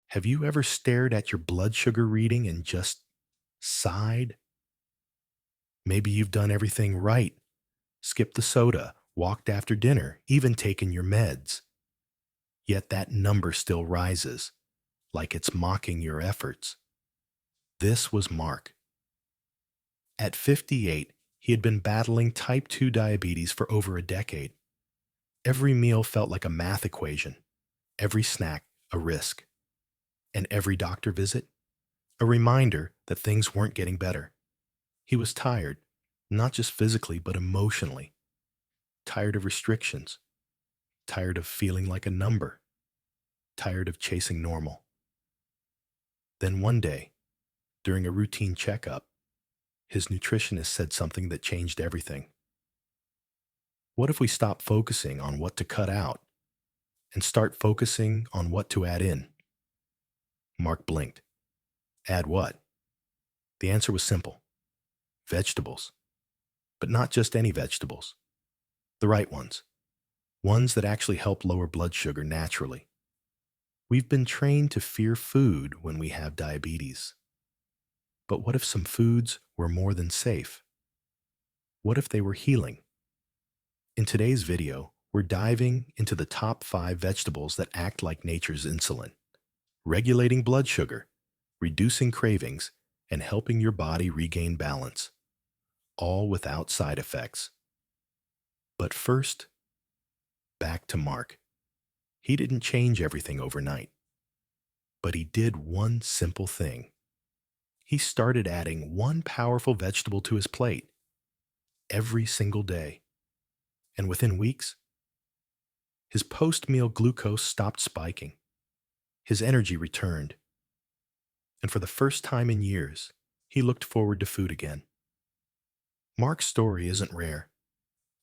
Have you ever stared at your blood sugar reading and just sighed? Maybe you've done everything right, skipped the soda, walked after dinner, even taken your meds. Yet that number still rises, like it's mocking your efforts. This was Mark. At 58, he had been battling type 2 diabetes for over a decade. Every meal felt like a math equation, every snack a risk, and every doctor visit a reminder that things weren't getting better. He was tired, not just physically, but emotionally. Tired of restrictions, tired of feeling like a number, tired of chasing normal. Then one day, during a routine checkup, his nutritionist said something that changed everything. What if we stop focusing on what to cut out and start focusing on what to add in? Mark blinked. Add what? The answer was simple: vegetables. But not just any vegetables. The right ones. Ones that actually help lower blood sugar naturally. We've been trained to fear food when we have diabetes. But what if some foods were more than safe? What if they were healing? In today's video, we're diving into the top 5 vegetables that act like nature's insulin, regulating blood sugar, reducing cravings, and helping your body regain balance, all without side effects. But first, back to Mark. He didn't change everything overnight, but he did one simple thing. He started adding one powerful vegetable to his plate every single day. And within weeks, his post-meal glucose stopped spiking. His energy returned. And for the first time in years, he looked forward to food again. Mark's story isn't rare.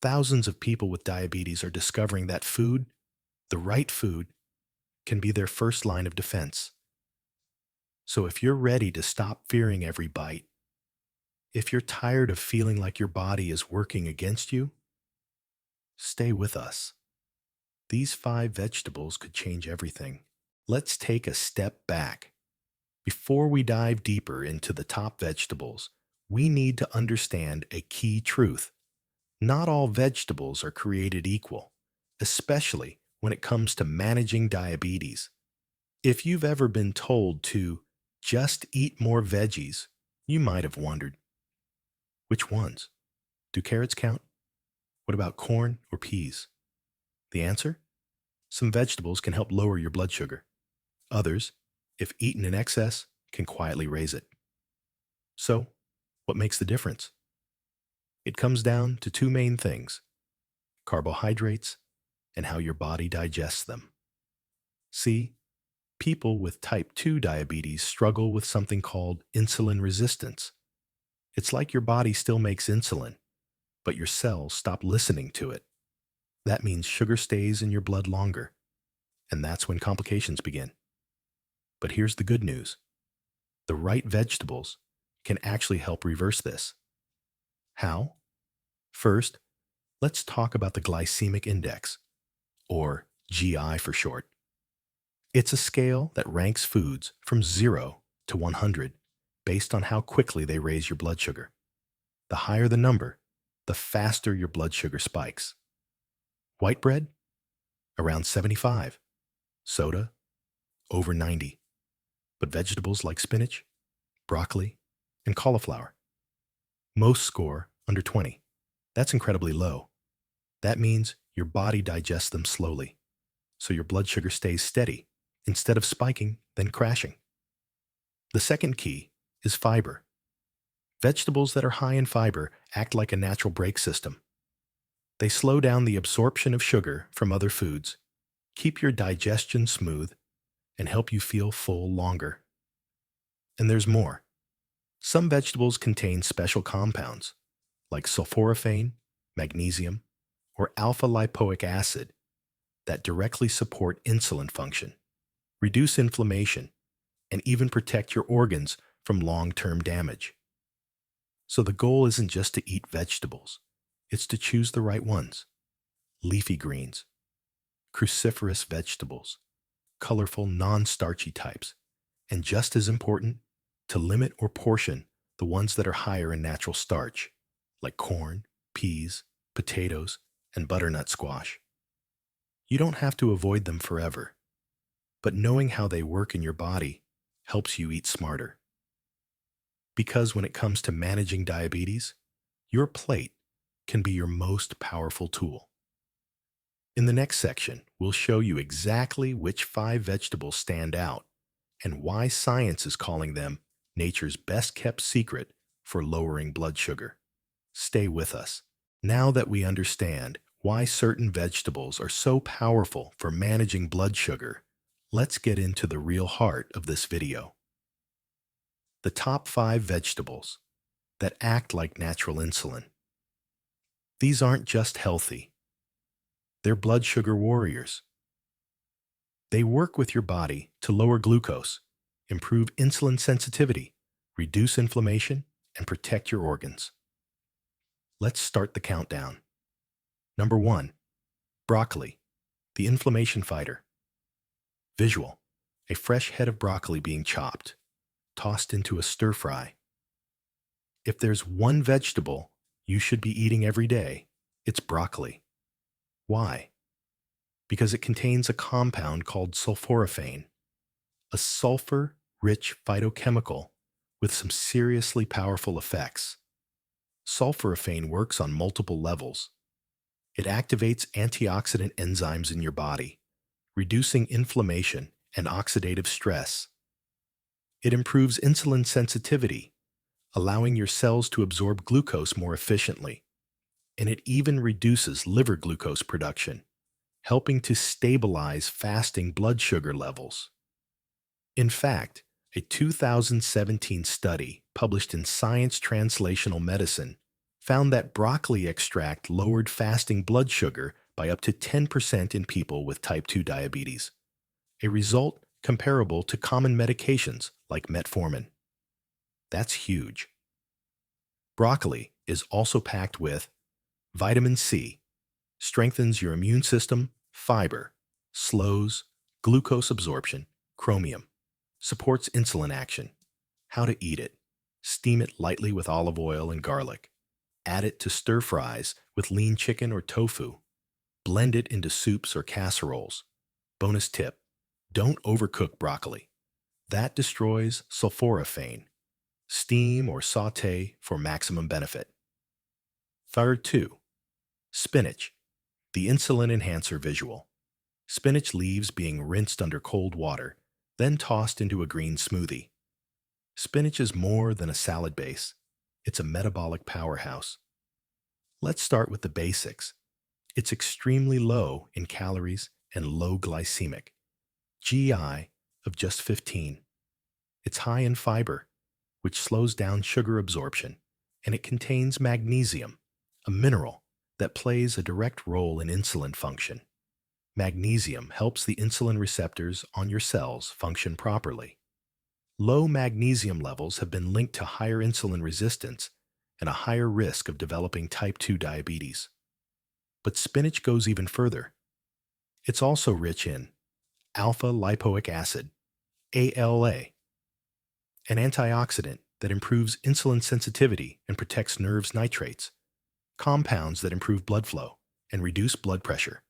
Thousands of people with diabetes are discovering that food, the right food, can be their first line of defense. So if you're ready to stop fearing every bite, if you're tired of feeling like your body is working against you, stay with us. These 5 vegetables could change everything. Let's take a step back. Before we dive deeper into the top vegetables, we need to understand a key truth. Not all vegetables are created equal, especially when it comes to managing diabetes. If you've ever been told to just eat more veggies, you might have wondered, which ones? Do carrots count? What about corn or peas? The answer? Some vegetables can help lower your blood sugar. Others, if eaten in excess, can quietly raise it. So, what makes the difference? It comes down to 2 main things: carbohydrates and how your body digests them. See, people with type 2 diabetes struggle with something called insulin resistance. It's like your body still makes insulin, but your cells stop listening to it. That means sugar stays in your blood longer, and that's when complications begin. But here's the good news. The right vegetables can actually help reverse this. How? First, let's talk about the glycemic index, or GI for short. It's a scale that ranks foods from 0 to 100 based on how quickly they raise your blood sugar. The higher the number, the faster your blood sugar spikes. White bread? Around 75. Soda? Over 90. But vegetables like spinach, broccoli, and cauliflower? Most score under 20. That's incredibly low. That means your body digests them slowly, so your blood sugar stays steady instead of spiking, then crashing. The second key is fiber. Vegetables that are high in fiber act like a natural brake system. They slow down the absorption of sugar from other foods, keep your digestion smooth, and help you feel full longer. And there's more. Some vegetables contain special compounds, like sulforaphane, magnesium, or alpha-lipoic acid, that directly support insulin function, reduce inflammation, and even protect your organs from long-term damage. So the goal isn't just to eat vegetables, it's to choose the right ones: leafy greens, cruciferous vegetables, colorful, non-starchy types. And just as important, to limit or portion the ones that are higher in natural starch, like corn, peas, potatoes, and butternut squash. You don't have to avoid them forever, but knowing how they work in your body helps you eat smarter. Because when it comes to managing diabetes, your plate can be your most powerful tool. In the next section, we'll show you exactly which 5 vegetables stand out and why science is calling them nature's best-kept secret for lowering blood sugar. Stay with us. Now that we understand why certain vegetables are so powerful for managing blood sugar, let's get into the real heart of this video. The top 5 vegetables that act like natural insulin. These aren't just healthy. They're blood sugar warriors. They work with your body to lower glucose, improve insulin sensitivity, reduce inflammation, and protect your organs. Let's start the countdown. Number 1. Broccoli, the inflammation fighter. Visual: a fresh head of broccoli being chopped, tossed into a stir fry. If there's one vegetable you should be eating every day, it's broccoli. Why? Because it contains a compound called sulforaphane, a sulfur-rich phytochemical with some seriously powerful effects. Sulforaphane works on multiple levels. It activates antioxidant enzymes in your body, reducing inflammation and oxidative stress. It improves insulin sensitivity, allowing your cells to absorb glucose more efficiently. And it even reduces liver glucose production, helping to stabilize fasting blood sugar levels. In fact, a 2017 study published in Science Translational Medicine found that broccoli extract lowered fasting blood sugar by up to 10% in people with type 2 diabetes, a result comparable to common medications like metformin. That's huge. Broccoli is also packed with vitamin C, strengthens your immune system; fiber, slows glucose absorption; chromium, supports insulin action. How to eat it: steam it lightly with olive oil and garlic. Add it to stir fries with lean chicken or tofu. Blend it into soups or casseroles. Bonus tip: don't overcook broccoli. That destroys sulforaphane. Steam or sauté for maximum benefit. Third 2. Spinach, the insulin enhancer visual. Spinach leaves being rinsed under cold water, then tossed into a green smoothie. Spinach is more than a salad base. It's a metabolic powerhouse. Let's start with the basics. It's extremely low in calories and low glycemic, GI of just 15. It's high in fiber, which slows down sugar absorption, and it contains magnesium, a mineral that plays a direct role in insulin function. Magnesium helps the insulin receptors on your cells function properly. Low magnesium levels have been linked to higher insulin resistance and a higher risk of developing type 2 diabetes. But spinach goes even further. It's also rich in alpha lipoic acid, ALA, an antioxidant that improves insulin sensitivity and protects nerves nitrates, compounds that improve blood flow and reduce blood pressure,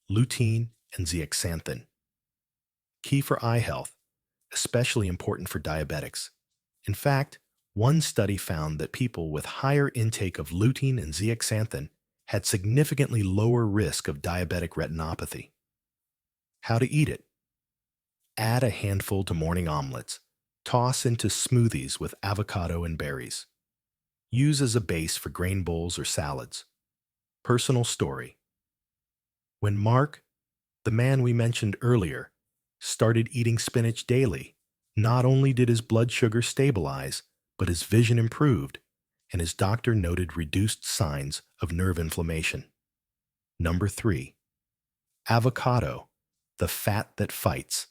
lutein and zeaxanthin. Key for eye health, especially important for diabetics. In fact, one study found that people with higher intake of lutein and zeaxanthin had significantly lower risk of diabetic retinopathy. How to eat it: add a handful to morning omelets. Toss into smoothies with avocado and berries. Use as a base for grain bowls or salads. Personal story: when Mark, the man we mentioned earlier, started eating spinach daily, not only did his blood sugar stabilize, but his vision improved, and his doctor noted reduced signs of nerve inflammation. Number 3. Avocado, the fat that fights.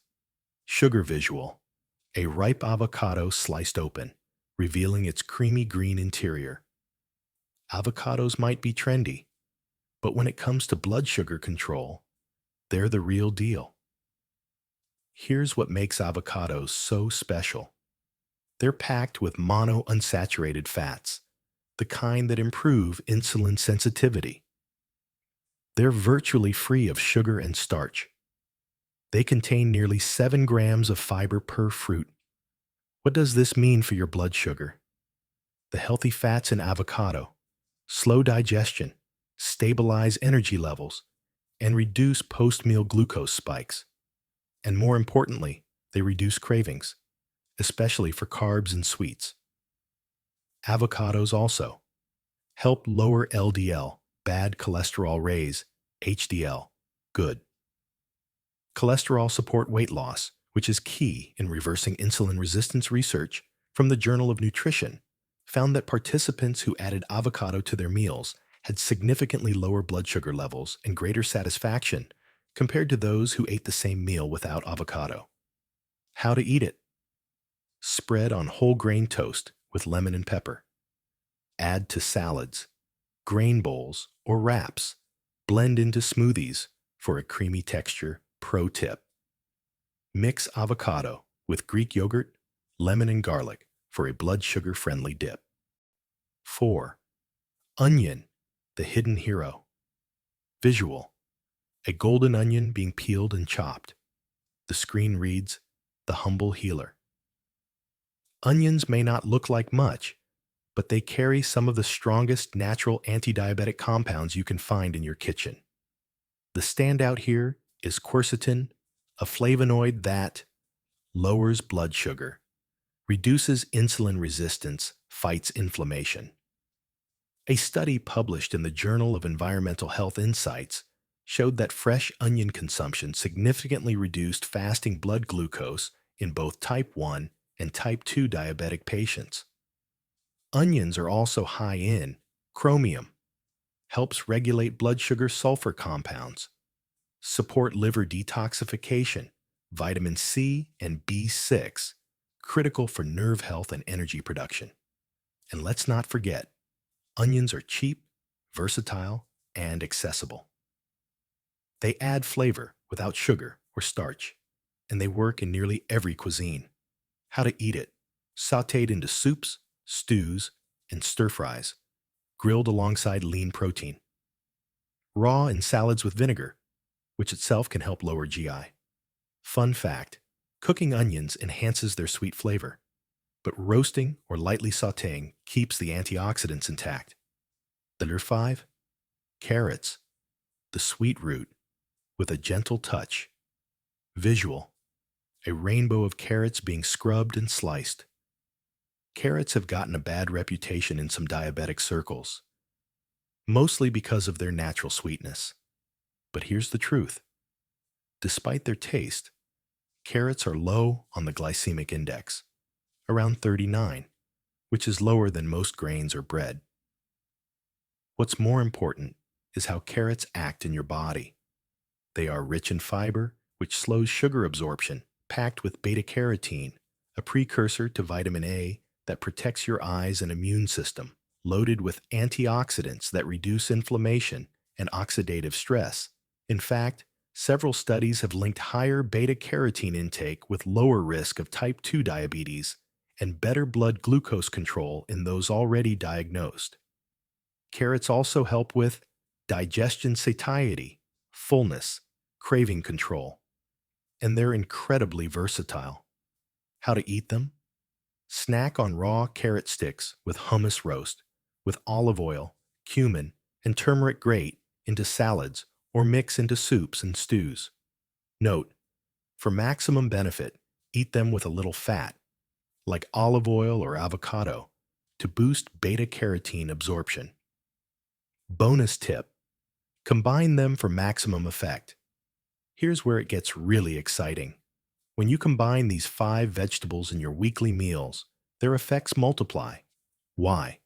Sugar visual: a ripe avocado sliced open, revealing its creamy green interior. Avocados might be trendy, but when it comes to blood sugar control, they're the real deal. Here's what makes avocados so special. They're packed with monounsaturated fats, the kind that improve insulin sensitivity. They're virtually free of sugar and starch. They contain nearly 7 grams of fiber per fruit. What does this mean for your blood sugar? The healthy fats in avocado slow digestion, stabilize energy levels, and reduce post-meal glucose spikes. And more importantly, they reduce cravings, especially for carbs and sweets. Avocados also help lower LDL, bad cholesterol raise, HDL, good. Cholesterol support weight loss, which is key in reversing insulin resistance. Research from the Journal of Nutrition found that participants who added avocado to their meals had significantly lower blood sugar levels and greater satisfaction compared to those who ate the same meal without avocado. How to eat it? Spread on whole grain toast with lemon and pepper. Add to salads, grain bowls, or wraps. Blend into smoothies for a creamy texture. Pro tip: mix avocado with Greek yogurt, lemon, and garlic for a blood sugar-friendly dip. 4. Onion, the hidden hero. Visual: a golden onion being peeled and chopped. The screen reads, "The humble healer." Onions may not look like much, but they carry some of the strongest natural anti-diabetic compounds you can find in your kitchen. The standout here is quercetin, a flavonoid that lowers blood sugar, reduces insulin resistance, fights inflammation. A study published in the Journal of Environmental Health Insights showed that fresh onion consumption significantly reduced fasting blood glucose in both type 1 and type 2 diabetic patients. Onions are also high in chromium, helps regulate blood sugar sulfur compounds, support liver detoxification, vitamin C and B6, critical for nerve health and energy production. And let's not forget, onions are cheap, versatile, and accessible. They add flavor without sugar or starch, and they work in nearly every cuisine. How to eat it: sautéed into soups, stews, and stir-fries, grilled alongside lean protein. Raw in salads with vinegar, which itself can help lower GI. Fun fact: cooking onions enhances their sweet flavor, but roasting or lightly sautéing keeps the antioxidants intact. Number 5. Carrots, the sweet root, with a gentle touch. Visual: a rainbow of carrots being scrubbed and sliced. Carrots have gotten a bad reputation in some diabetic circles, mostly because of their natural sweetness. But here's the truth: despite their taste, carrots are low on the glycemic index, around 39, which is lower than most grains or bread. What's more important is how carrots act in your body. They are rich in fiber, which slows sugar absorption, packed with beta-carotene, a precursor to vitamin A that protects your eyes and immune system, loaded with antioxidants that reduce inflammation and oxidative stress. In fact, several studies have linked higher beta-carotene intake with lower risk of type 2 diabetes and better blood glucose control in those already diagnosed. Carrots also help with digestion satiety, fullness, craving control, and they're incredibly versatile. How to eat them? Snack on raw carrot sticks with hummus roast, with olive oil, cumin, and turmeric grate into salads or mix into soups and stews. Note: for maximum benefit, eat them with a little fat, like olive oil or avocado, to boost beta-carotene absorption. Bonus tip: combine them for maximum effect. Here's where it gets really exciting. When you combine these 5 vegetables in your weekly meals, their effects multiply. Why?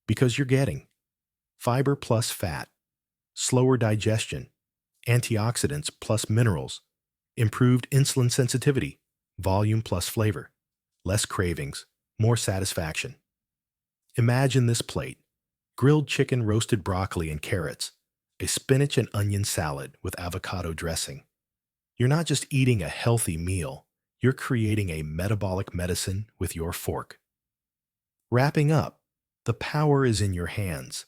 Because you're getting fiber plus fat, slower digestion, antioxidants plus minerals, improved insulin sensitivity, volume plus flavor, less cravings, more satisfaction. Imagine this plate: grilled chicken, roasted broccoli and carrots, a spinach and onion salad with avocado dressing, You're not just eating a healthy meal, you're creating a metabolic medicine with your fork. Wrapping up, the power is in your hands.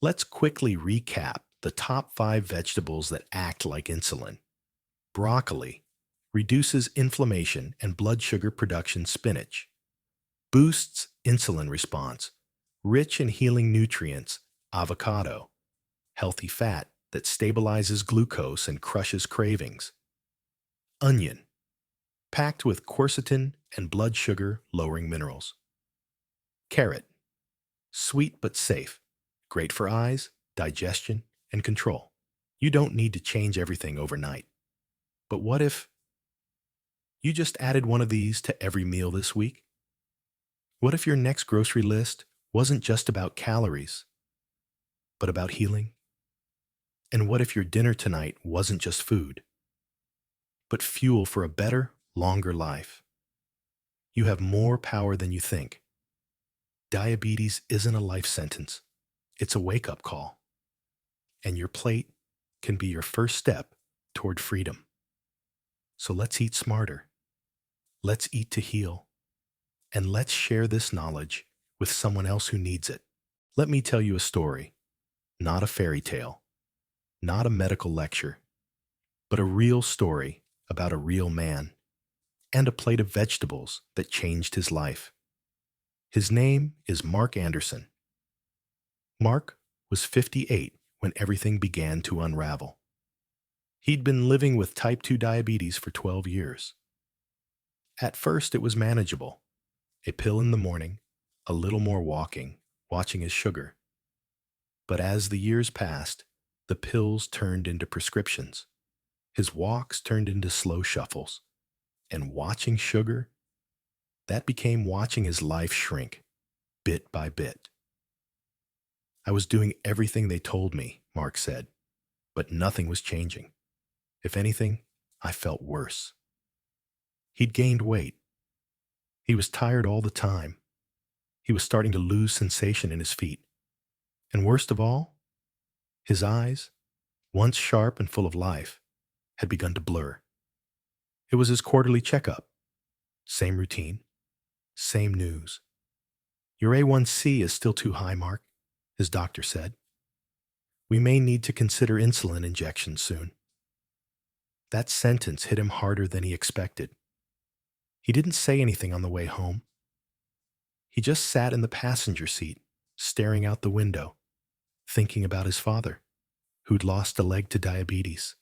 Let's quickly recap the top 5 vegetables that act like insulin. Broccoli reduces inflammation and blood sugar production. Spinach boosts insulin response. Rich in healing nutrients. Avocado, healthy fat that stabilizes glucose and crushes cravings. Onion, packed with quercetin and blood sugar lowering minerals. Carrot, sweet but safe, great for eyes, digestion, and control. You don't need to change everything overnight. But what if you just added one of these to every meal this week? What if your next grocery list wasn't just about calories, but about healing? And what if your dinner tonight wasn't just food, but fuel for a better, longer life? You have more power than you think. Diabetes isn't a life sentence, it's a wake up call. And your plate can be your first step toward freedom. So let's eat smarter. Let's eat to heal. And let's share this knowledge with someone else who needs it. Let me tell you a story, not a fairy tale, not a medical lecture, but a real story about a real man and a plate of vegetables that changed his life. His name is Mark Anderson. Mark was 58 when everything began to unravel. He'd been living with type 2 diabetes for 12 years. At first, it was manageable. A pill in the morning, a little more walking, watching his sugar. But as the years passed, the pills turned into prescriptions. His walks turned into slow shuffles. And watching sugar, that became watching his life shrink, bit by bit. I was doing everything they told me, Mark said, but nothing was changing. If anything, I felt worse. He'd gained weight. He was tired all the time. He was starting to lose sensation in his feet. And worst of all, his eyes, once sharp and full of life, had begun to blur. It was his quarterly checkup. Same routine, same news. Your A1C is still too high, Mark, his doctor said. We may need to consider insulin injections soon. That sentence hit him harder than he expected. He didn't say anything on the way home. He just sat in the passenger seat, staring out the window, thinking about his father, who'd lost a leg to diabetes,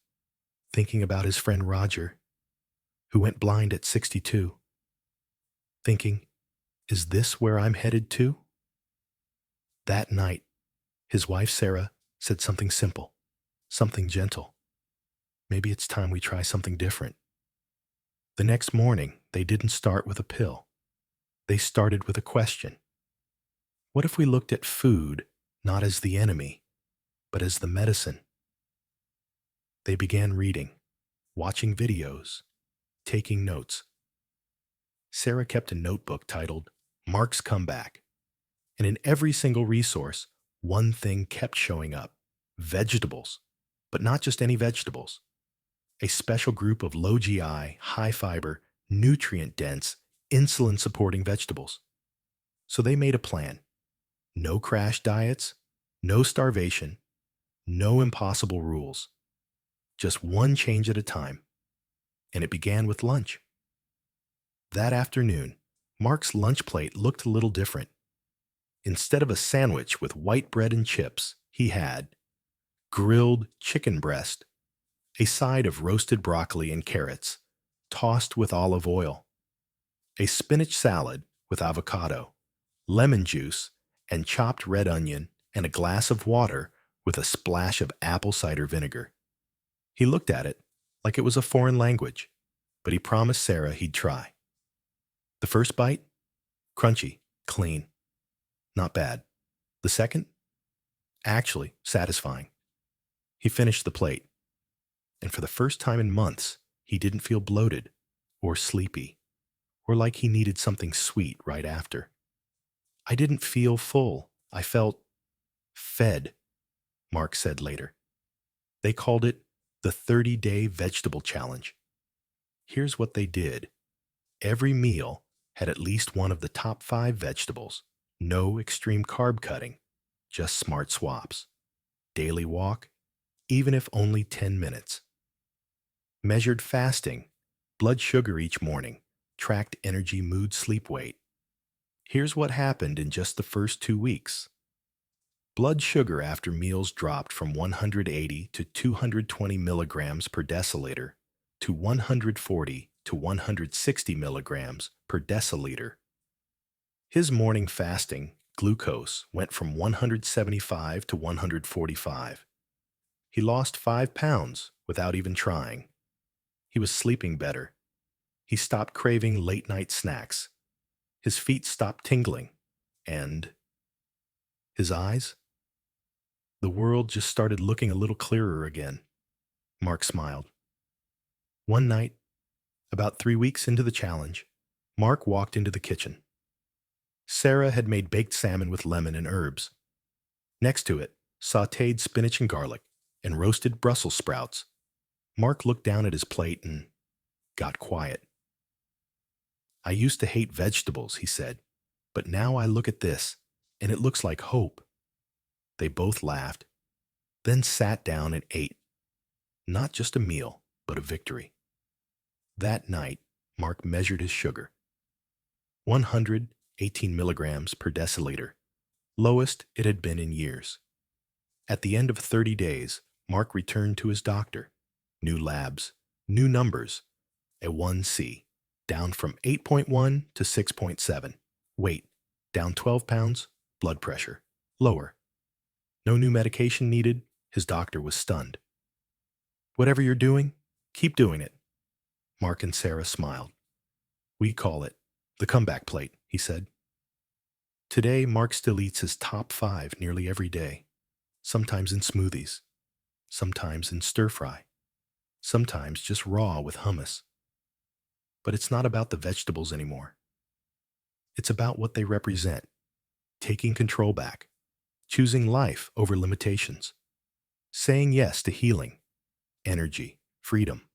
thinking about his friend Roger, who went blind at 62, thinking, is this where I'm headed to? That night, his wife Sarah said something simple, something gentle. Maybe it's time we try something different. The next morning, they didn't start with a pill. They started with a question. What if we looked at food not as the enemy, but as the medicine? They began reading, watching videos, taking notes. Sarah kept a notebook titled Mark's Comeback, and in every single resource, one thing kept showing up: vegetables, but not just any vegetables. A special group of low GI, high fiber, nutrient dense, insulin supporting vegetables. So they made a plan. No crash diets, no starvation, no impossible rules. Just one change at a time. And it began with lunch. That afternoon, Mark's lunch plate looked a little different. Instead of a sandwich with white bread and chips, he had grilled chicken breast, a side of roasted broccoli and carrots, tossed with olive oil, a spinach salad with avocado, lemon juice, and chopped red onion, and a glass of water with a splash of apple cider vinegar. He looked at it like it was a foreign language, but he promised Sarah he'd try. The first bite? Crunchy, clean. Not bad. The second? Actually satisfying. He finished the plate. And for the first time in months, he didn't feel bloated or sleepy or like he needed something sweet right after. I didn't feel full. I felt fed, Mark said later. They called it the 30-day vegetable challenge. Here's what they did. Every meal had at least one of the top 5 vegetables. No extreme carb cutting, just smart swaps. Daily walk, even if only 10 minutes. Measured fasting, blood sugar each morning, tracked energy, mood, sleep, weight. Here's what happened in just the first 2 weeks. Blood sugar after meals dropped from 180 to 220 milligrams per deciliter to 140 to 160 milligrams per deciliter. His morning fasting glucose went from 175 to 145. He lost 5 pounds without even trying. He was sleeping better. He stopped craving late-night snacks. His feet stopped tingling. And his eyes? The world just started looking a little clearer again. Mark smiled. One night, about 3 weeks into the challenge, Mark walked into the kitchen. Sarah had made baked salmon with lemon and herbs. Next to it, sautéed spinach and garlic, and roasted Brussels sprouts. Mark looked down at his plate and got quiet. I used to hate vegetables, he said, but now I look at this, and it looks like hope. They both laughed, then sat down and ate. Not just a meal, but a victory. That night, Mark measured his sugar. 118 milligrams per deciliter, lowest it had been in years. At the end of 30 days, Mark returned to his doctor. New labs, new numbers. A1C, down from 8.1 to 6.7. Weight, down 12 pounds. Blood pressure, lower. No new medication needed. His doctor was stunned. Whatever you're doing, keep doing it. Mark and Sarah smiled. We call it the comeback plate, he said. Today, Mark still eats his top 5 nearly every day, sometimes in smoothies, sometimes in stir-fry, sometimes just raw with hummus. But it's not about the vegetables anymore. It's about what they represent, taking control back, choosing life over limitations, saying yes to healing, energy, freedom.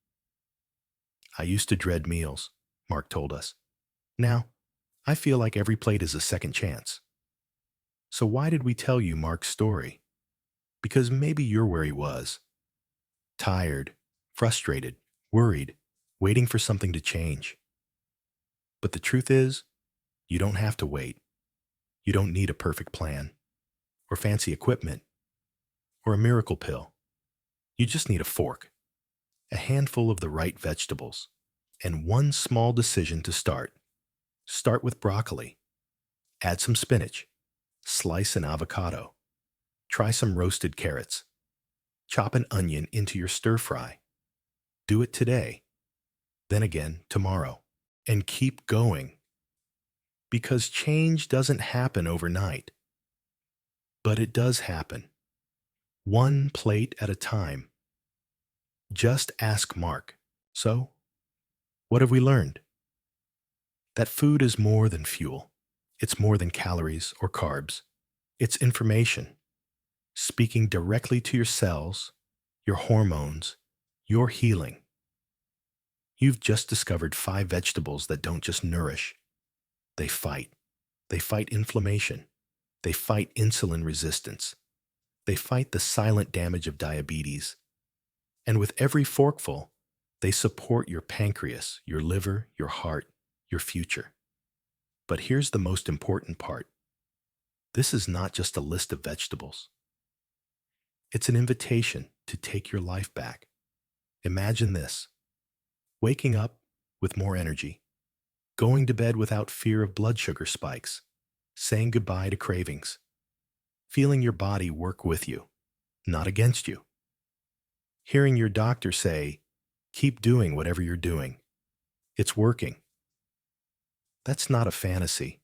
I used to dread meals, Mark told us. Now, I feel like every plate is a second chance. So why did we tell you Mark's story? Because maybe you're where he was. Tired, frustrated, worried, waiting for something to change. But the truth is, you don't have to wait. You don't need a perfect plan, or fancy equipment, or a miracle pill. You just need a fork, a handful of the right vegetables, and one small decision to start. Start with broccoli. Add some spinach. Slice an avocado. Try some roasted carrots. Chop an onion into your stir-fry. Do it today. Then again tomorrow. And keep going. Because change doesn't happen overnight. But it does happen. One plate at a time. Just ask Mark. So, what have we learned? That food is more than fuel. It's more than calories or carbs. It's information, speaking directly to your cells, your hormones, your healing. You've just discovered 5 vegetables that don't just nourish. They fight. They fight inflammation. They fight insulin resistance. They fight the silent damage of diabetes. And with every forkful, they support your pancreas, your liver, your heart, your future. But here's the most important part. This is not just a list of vegetables. It's an invitation to take your life back. Imagine this: waking up with more energy, going to bed without fear of blood sugar spikes, saying goodbye to cravings, feeling your body work with you, not against you. Hearing your doctor say, keep doing whatever you're doing. It's working. That's not a fantasy.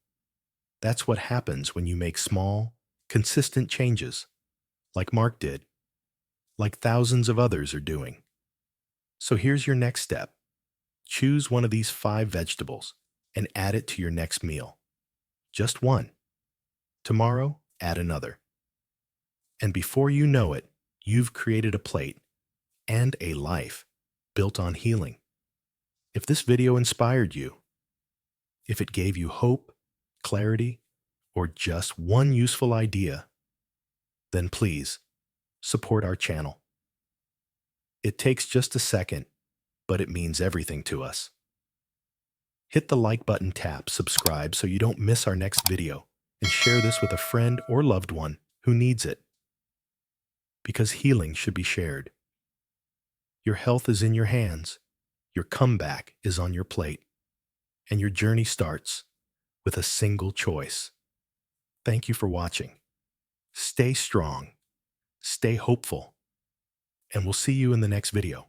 That's what happens when you make small, consistent changes, like Mark did, like thousands of others are doing. So here's your next step. Choose one of these 5 vegetables and add it to your next meal. Just one. Tomorrow, add another. And before you know it, you've created a plate, and a life built on healing. If this video inspired you, if it gave you hope, clarity, or just one useful idea, then please support our channel. It takes just a second, but it means everything to us. Hit the like button, tap subscribe so you don't miss our next video, and share this with a friend or loved one who needs it. Because healing should be shared. Your health is in your hands, your comeback is on your plate, and your journey starts with a single choice. Thank you for watching. Stay strong, stay hopeful, and we'll see you in the next video.